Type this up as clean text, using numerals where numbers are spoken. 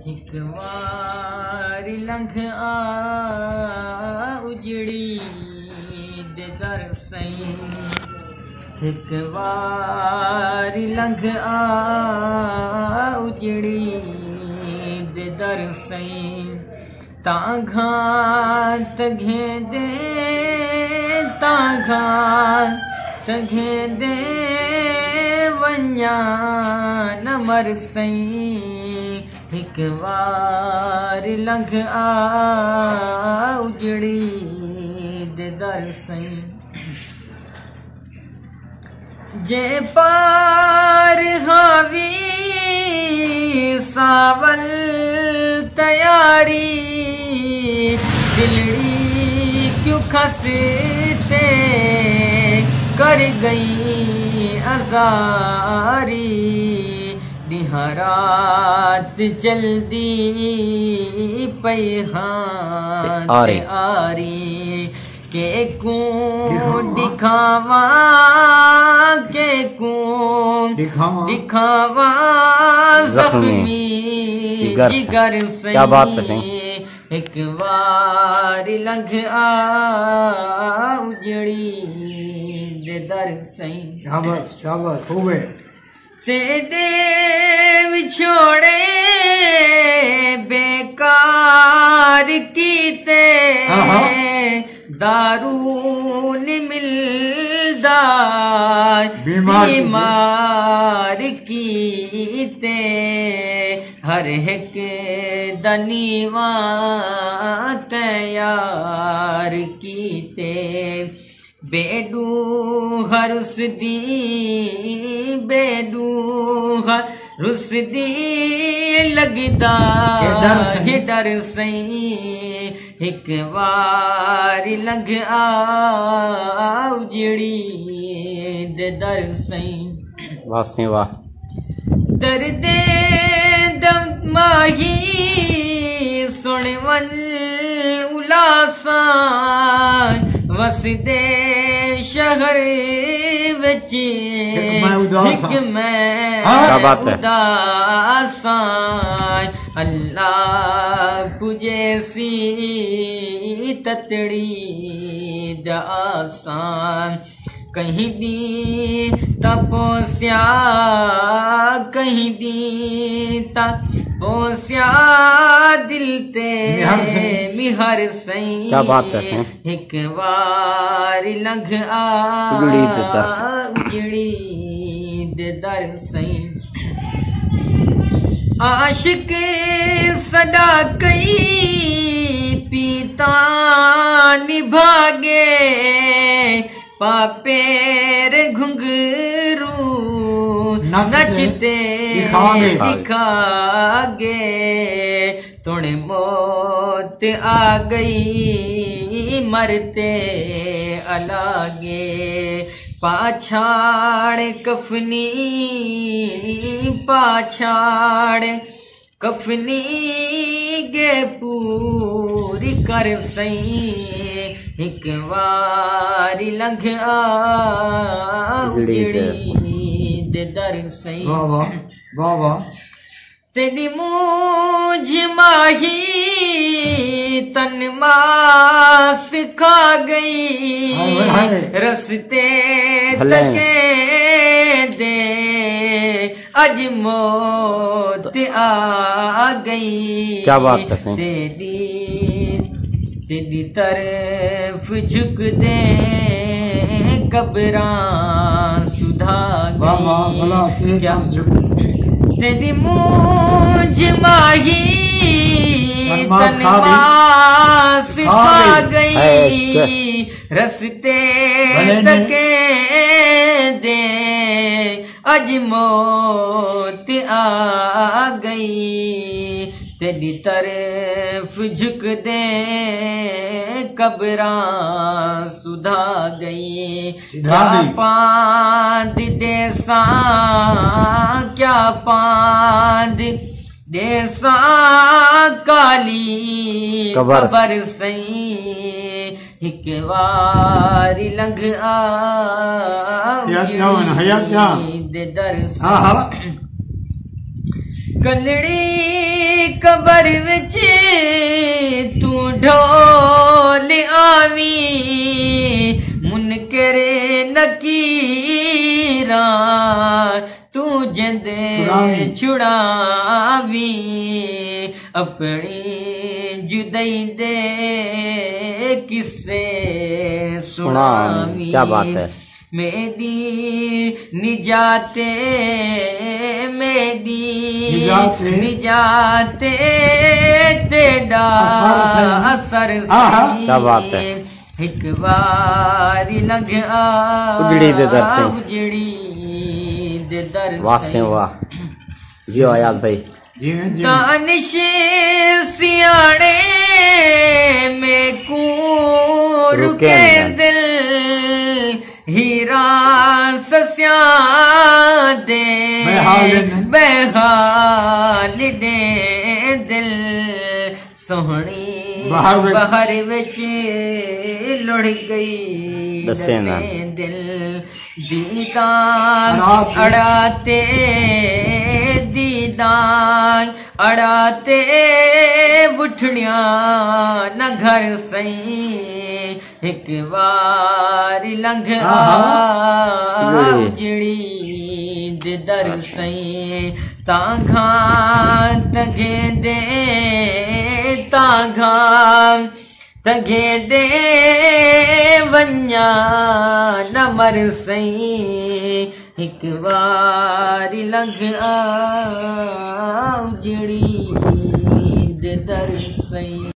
हिक वारी लंघ आ उजड़ी दे दर सईं हिक वारी लंघ आ उजड़ी दे दर सईं तां घात घेंदे तां घात घेंदे वञा न मर सईं हिक वारी लंघ आ उजड़ी दे दर सईं जे पार हावी सावल तैयारी दिलड़ी क्यों खसते कर गई अजारी दिहारात जल्दी पई हाथ आरी के कूं दिखावा के कूं दिखावा जख्मी जिगर से एक बार लंघ आ उजड़ी दे दर सईं शाबाश शाबाश खूबे तेरे विछोड़े बेकार कीते दारू न मिलदा बीमार कीते हर एक दनीवा तैयार कीते बेडू हरुसदी बेडू हरुसदी लगदा है डर सईं हिक वारी लंघ आ उजड़ी दे दर सईं वाह से वाह दर्दे दम माही सुन वन उलासां वसदे शहर विच हिक मैं उदासां अल्लाह पुजे सी ततड़ी दासां कहीं दी तपोस्या कहीं दी तपोस्या दिल ते मिहर सईं क्या बात है एक वारी लंघ आ उजड़ी दे दर सईं आशिक सदा कई पीता निभागे पापेर घुंघरू नचते दिखागे तोड़े मौत आ गई मरते अलागे पाछाड़ कफनी पाछाड़ कफनी गे पूरी कर सईं एक वारी लंघ आ उजड़ी दे दर सईं वाह वाह तेरी मूंझ माही तन मास खा गई रस्ते तके दे अज मौत आ गई क्या बात है तेरी तरफ झुक दे कब्रां सुधा गई क्या तेरी मूंझ माही तन मास खा गई रस्ते तके दे अज मौत आ गई तेरी तरफ झुक दे कब्रां सुधा गई क्या पांद देसा क्या पांद देसा काली कबर सईं एक वारी लंघ आ दे दर कलड़ी विच तू ढोल आवी मुनकरे नकीरा तू जिंद छुड़ावी अपनी जुदाई दे किस्से सुनावी। क्या बात है। मेरी निजाते तेरा असर क्या बात है। एक बारी लंघ आ उजड़ी दे दर से वाह से वाह जी आयात भाई जी दानिश सियाणे में को रुके दिल हीरा सस्या दे बेहाल दे दिल सोहनी बहर विच लुढ़ गई दसे दिल दीदार अड़ाते उठनिया न घर सही एक बार लंघ आ उजड़ी दे दर सही ताघा तगे दे वन्या न मर सही एक बार लंघ आ उजड़ी दे दर सही।